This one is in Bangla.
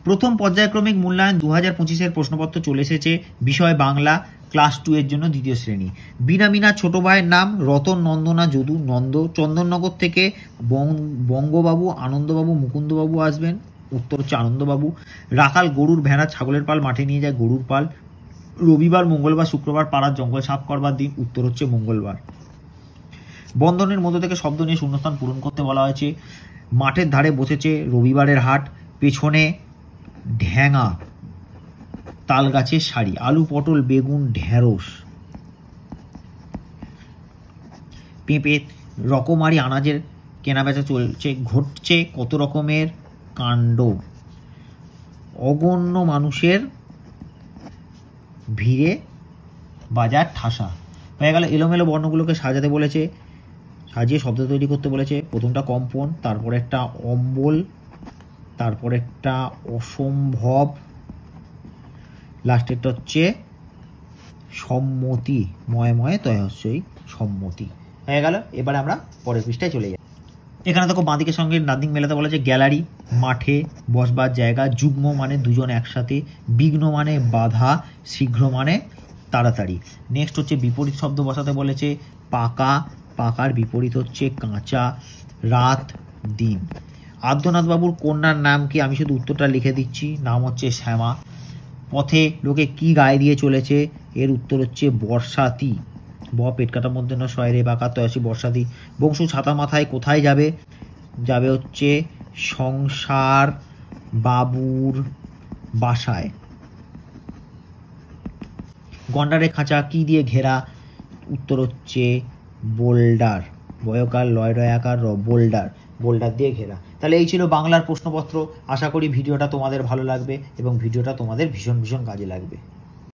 প্রথম পর্যায়ক্রমিক মূল্যায়ন 2025-এর প্রশ্নপত্র চলে এসেছে। বিষয় বাংলা, ক্লাস 2 এর জন্য দ্বিতীয় শ্রেণী। বিনা ছোট ভাইয়ের নাম রতন নন্দনা যদু নন্দ। চন্দননগর থেকে বঙ্গবাবু, আনন্দবাবু, মুকুন্দবাবু আসবেন। উত্তর হচ্ছে আনন্দবাবু। রাখাল গরুর, ভেড়া, ছাগলের পাল মাঠে নিয়ে যায়, গরুর পাল। রবিবার, মঙ্গলবার, শুক্রবার পাড়ার জঙ্গল সাফ করবার দিন। উত্তর হচ্ছে মঙ্গলবার। বন্ধনের মধ্য থেকে শব্দ নিয়ে শূন্যস্থান পূরণ করতে বলা হয়েছে। মাঠের ধারে বসেছে রবিবারের হাট, পেছনে ঢ্যাঙা, তাল গাছের শাড়ি। আলু, পটল, বেগুন, ঢেঁড়স, পেঁপে, রকমারি আনাজের কেনাবেচা চলছে। ঘটছে কত রকমের কাণ্ড। অগণ্য মানুষের ভিড়ে বাজার ঠাসা। হয়ে গেল। এলোমেলো বর্ণগুলোকে সাজাতে বলেছে, সাজিয়ে শব্দ তৈরি করতে বলেছে। প্রথমটা কম্পন, তারপর একটা অম্বল, তারপর একটা অসম্ভব, লাস্টেরটা হচ্ছে সম্মতি। ময়ে ময়ে তয় হচ্ছে সম্মতি। হয়ে গেল। এবারে আমরা পরের পৃষ্ঠায় চলে যাই। এখানে দেখো বাঁদিকের সঙ্গে ডান দিক মেলাতে বলেছে। গ্যালারি, মাঠে বসবার জায়গা। যুগ্ম মানে দুজন একসাথে। বিঘ্ন মানে বাধা। শীঘ্র মানে তাড়াতাড়ি। নেক্সট হচ্ছে বিপরীত শব্দ বসাতে বলেছে। পাকা, পাকার বিপরীত হচ্ছে কাঁচা। রাত, দিন। আদ্যনাথ বাবুর কন্যার নাম কি? আমি শুধু উত্তরটা লিখে দিচ্ছি। নাম হচ্ছে শ্যামা। পথে লোকে কি গায়ে দিয়ে চলেছে? এর উত্তর হচ্ছে বর্ষাতি। ব পেট কাটার মধ্যে না, শয়েরে বাঁকা, তয়াসি বর্ষাতি। বংশু ছাতা মাথায় কোথায় যাবে? যাবে হচ্ছে সংসার বাবুর বাসায়। গন্ডারে খাঁচা কি দিয়ে ঘেরা? উত্তর হচ্ছে বোল্ডার। বয়কার, লয় রয়াকার, বোল্ডার, বোল্ডার দিয়ে ঘেরা। তাহলে এই ছিল বাংলার প্রশ্নপত্র। আশা করি ভিডিওটা তোমাদের ভালো লাগবে এবং ভিডিওটা তোমাদের ভীষণ ভীষণ কাজে লাগবে।